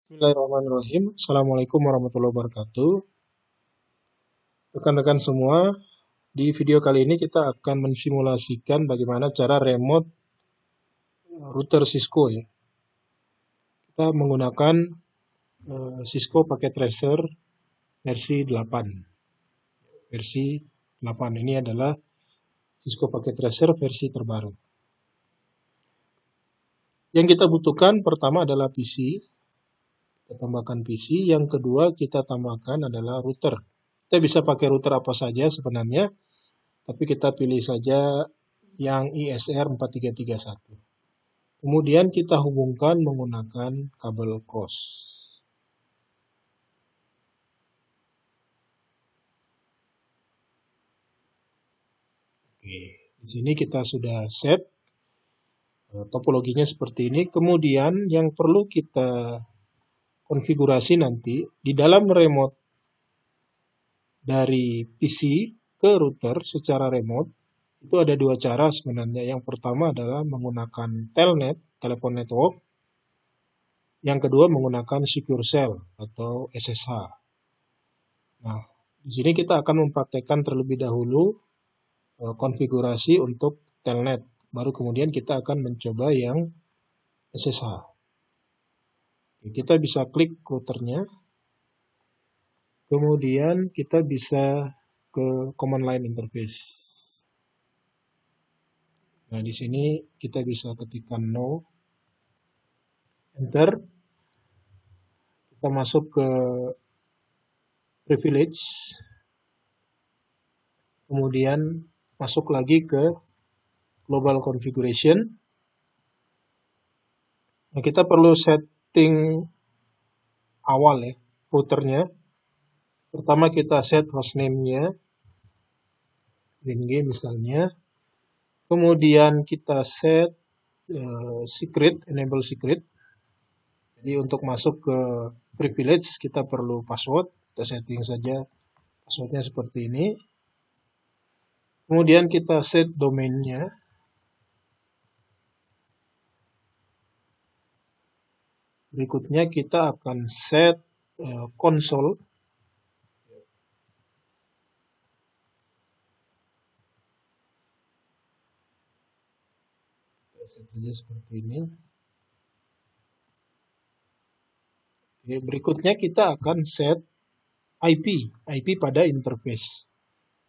Bismillahirrahmanirrahim. Assalamualaikum warahmatullahi wabarakatuh. Rekan-rekan semua, di video kali ini kita akan mensimulasikan bagaimana cara remote router Cisco ya. Kita menggunakan Cisco Packet Tracer versi 8. Versi 8 ini adalah Cisco Packet Tracer versi terbaru. Yang kita butuhkan pertama adalah PC. Kita tambahkan PC. Yang kedua kita tambahkan adalah router. Kita bisa pakai router apa saja sebenarnya, tapi kita pilih saja yang ISR 4331. Kemudian kita hubungkan menggunakan kabel cross. Oke, di sini kita sudah set topologinya seperti ini. Kemudian yang perlu kita konfigurasi nanti di dalam remote dari PC ke router secara remote itu ada dua cara sebenarnya. Yang pertama adalah menggunakan telnet, telepon network. Yang kedua menggunakan secure shell atau SSH. Nah, di sini kita akan mempraktekkan terlebih dahulu konfigurasi untuk telnet. Baru kemudian kita akan mencoba yang SSH. Kita bisa klik routernya. Kemudian kita bisa ke command line interface. Nah, di sini kita bisa ketikkan no, enter. Kita masuk ke privilege. Kemudian masuk lagi ke global configuration. Nah, kita perlu setting awal ya, routernya. Pertama kita set hostname-nya, WinG misalnya. Kemudian kita set secret, enable secret. Jadi untuk masuk ke privilege kita perlu password. Kita setting saja passwordnya seperti ini. Kemudian kita set domainnya. Berikutnya kita akan set console. Kita set saja seperti ini. Oke, berikutnya kita akan set IP pada interface.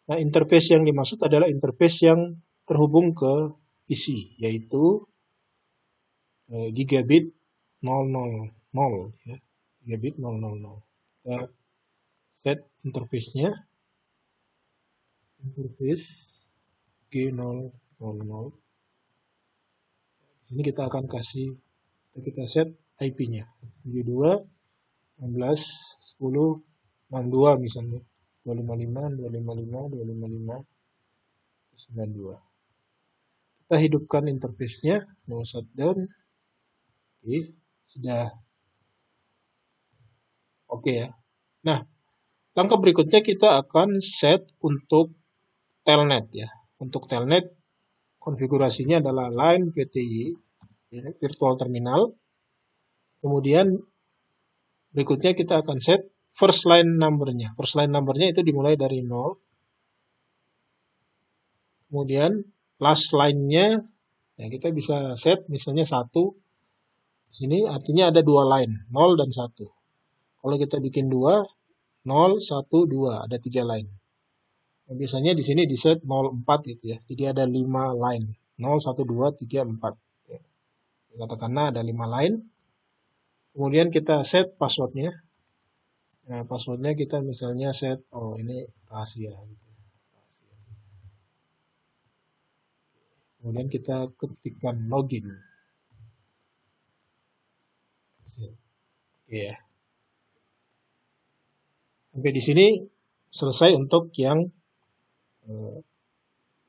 Nah, interface yang dimaksud adalah interface yang terhubung ke PC, yaitu gigabit 000 ya. Gigabit 000. Kita set interface-nya. Interface G000. Ini kita akan kasih, kita set IP-nya 72 16 10 62 misalnya. 255 255 255 92. Kita hidupkan interface-nya, no shutdown. Oke, sudah oke ya. Nah, langkah berikutnya kita akan set untuk telnet ya. Untuk telnet konfigurasinya adalah line VTY, virtual terminal. Kemudian berikutnya kita akan set first line number-nya. First line number-nya itu dimulai dari 0. Kemudian last line-nya ya kita bisa set misalnya 1. Sini artinya ada dua line, 0 dan 1. Kalau kita bikin 2, 0, 1, 2, ada 3 line. Nah, biasanya di sini di set 04 gitu ya. Jadi ada 5 line. 0, 1, 2, 3, 4. Ya. Katakanlah ada 5 line. Kemudian kita set passwordnya. Nah, passwordnya kita misalnya set, ini rahasia. Kemudian kita ketikkan login. Oke ya. Sampai di sini selesai untuk yang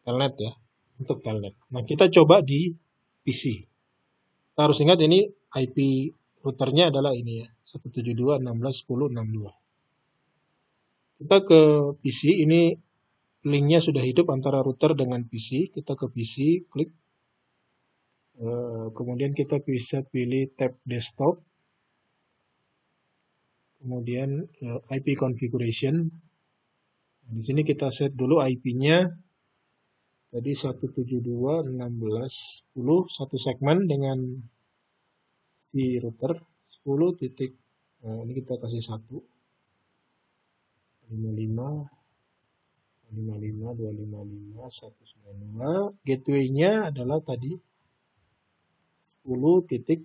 telnet ya. Untuk telnet. Nah, kita coba di PC. Kita harus ingat ini IP routernya adalah ini ya. 172.16.10.62. Kita ke PC, ini linknya sudah hidup antara router dengan PC. Kita ke PC, klik. Kemudian kita bisa pilih tab desktop. kemudian IP configuration. Nah, di sini kita set dulu IP-nya. Tadi 172.16.10 satu segmen dengan si router 10 titik. Nah, ini kita kasih 1. 55 255 192. Gateway-nya adalah tadi 10.62.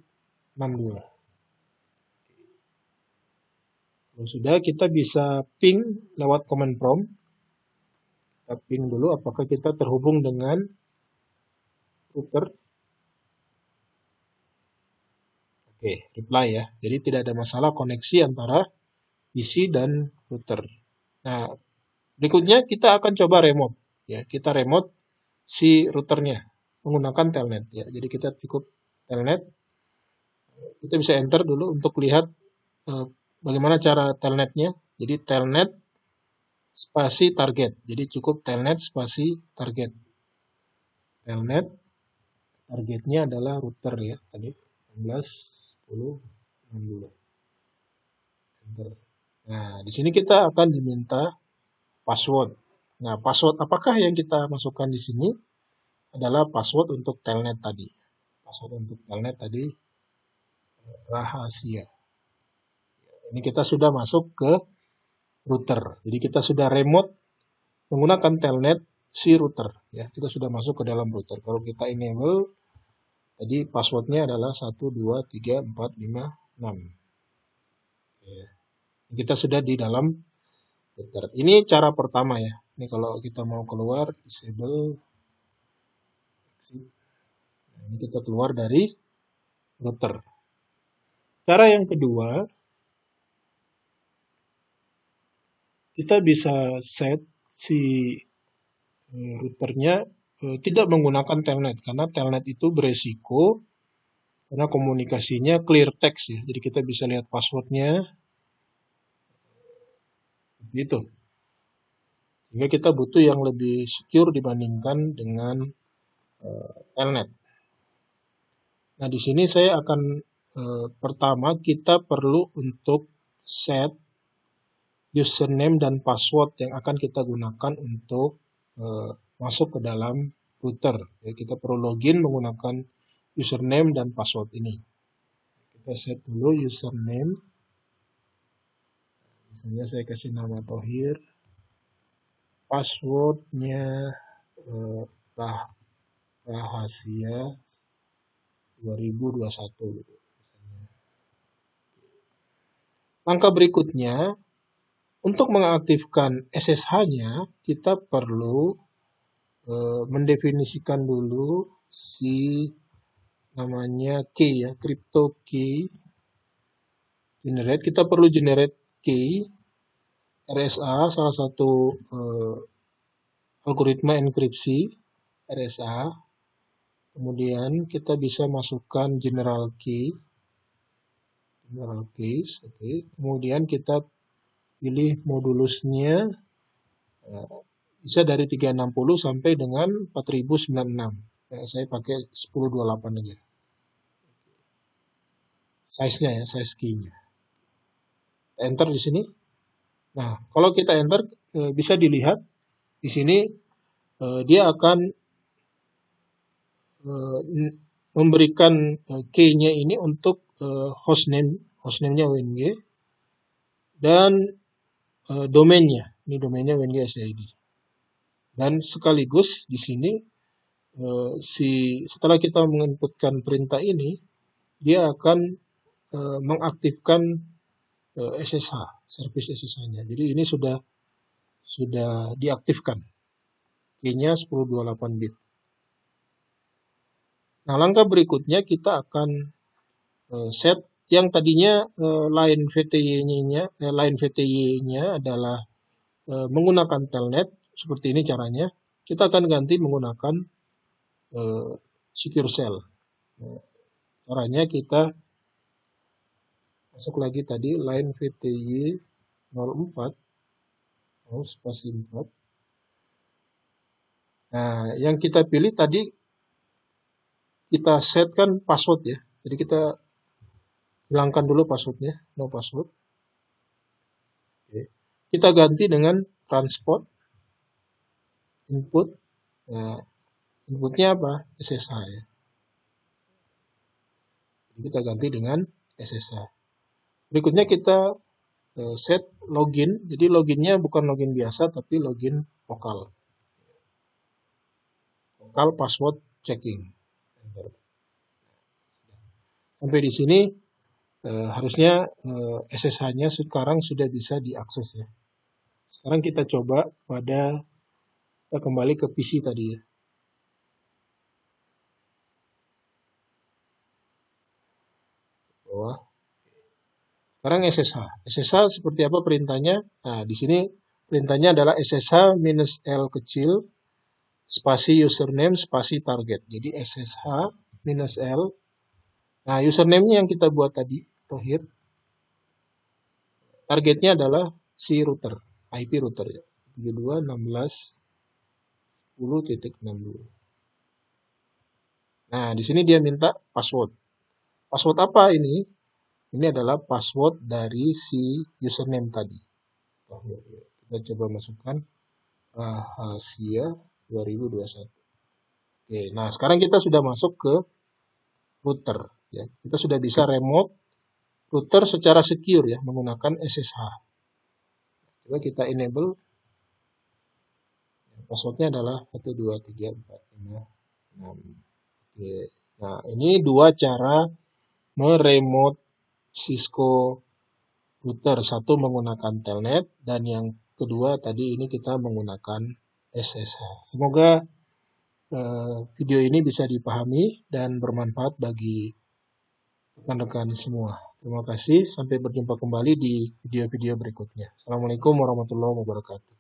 Kalau sudah, kita bisa ping lewat command prompt. Kita ping dulu apakah kita terhubung dengan router. Oke, reply ya. Jadi tidak ada masalah koneksi antara PC dan router. Nah, berikutnya kita akan coba remote. Ya, kita remote si routernya menggunakan telnet. Ya, jadi kita cukup telnet. Kita bisa enter dulu untuk lihat bagaimana cara telnetnya. Jadi telnet spasi target. Jadi cukup telnet spasi target. Telnet targetnya adalah router ya tadi 16.10.62. Enter. Nah, di sini kita akan diminta password. Nah, password apakah yang kita masukkan di sini adalah password untuk telnet tadi. Password untuk telnet tadi rahasia. Ini kita sudah masuk ke router. Jadi kita sudah remote menggunakan telnet si router. Ya, kita sudah masuk ke dalam router. Kalau kita enable, tadi passwordnya adalah 123456. Ya. Kita sudah di dalam router. Ini cara pertama ya. Ini kalau kita mau keluar, disable, exit. Nah, ini kita keluar dari router. Cara yang kedua, kita bisa set si routernya tidak menggunakan telnet, karena telnet itu beresiko karena komunikasinya clear text ya. Jadi kita bisa lihat passwordnya gitu. Sehingga kita butuh yang lebih secure dibandingkan dengan telnet. Nah, di sini saya akan pertama kita perlu untuk set username dan password yang akan kita gunakan untuk masuk ke dalam router. Ya, kita perlu login menggunakan username dan password ini. Kita set dulu username. Misalnya saya kasih nama Thohir. Passwordnya rahasia 2021 gitu. Langkah berikutnya, untuk mengaktifkan SSH-nya, kita perlu mendefinisikan dulu si namanya key ya, crypto key generate. Kita perlu generate key RSA, salah satu algoritma enkripsi RSA. Kemudian kita bisa masukkan general keys. Oke. Kemudian kita pilih modulusnya, bisa dari 360 sampai dengan 4096. Saya pakai 1028 aja. Size-nya ya, size key-nya. Enter di sini. Nah, kalau kita enter, bisa dilihat di sini dia akan memberikan key-nya ini untuk hostname-nya WNG dan domainnya. Ini domainnya WNG SID. Dan sekaligus di sini setelah kita menginputkan perintah ini, dia akan mengaktifkan SSH, service SSH-nya. Jadi ini sudah diaktifkan. Key-nya 1028 bit. Nah, langkah berikutnya kita akan set yang tadinya line VTY-nya adalah menggunakan telnet, seperti ini caranya. Kita akan ganti menggunakan secure shell. Nah, caranya kita masuk lagi tadi line VTY 04 spasi 4. Nah, yang kita pilih tadi kita setkan password ya. Jadi kita hilangkan dulu passwordnya, no password. Kita ganti dengan transport input. Nah, inputnya apa? SSH ya. Kita ganti dengan SSH. Berikutnya kita set login. Jadi loginnya bukan login biasa, tapi login lokal. Lokal password checking. Sampai di sini harusnya SSH-nya sekarang sudah bisa diakses ya. Sekarang kita coba kita kembali ke PC tadi ya. Bawah. Sekarang SSH. SSH seperti apa perintahnya? Nah, di sini perintahnya adalah SSH minus L kecil spasi username spasi target. Jadi SSH minus L. Nah, username-nya yang kita buat tadi, Tohir. Targetnya adalah si router, IP router ya. 72.16.10.62. Nah, di sini dia minta password. Password apa ini? Ini adalah password dari si username tadi. Kita coba masukkan rahasia 2021. Oke, nah sekarang kita sudah masuk ke router ya. Kita sudah bisa remote router secara secure ya menggunakan SSH. Coba kita enable. Passwordnya adalah 123456. Oke. Nah, ini dua cara meremote Cisco router. Satu menggunakan telnet dan yang kedua tadi ini kita menggunakan SSH. Semoga video ini bisa dipahami dan bermanfaat bagi rekan-rekan semua. Terima kasih, sampai berjumpa kembali di video-video berikutnya. Assalamualaikum warahmatullahi wabarakatuh.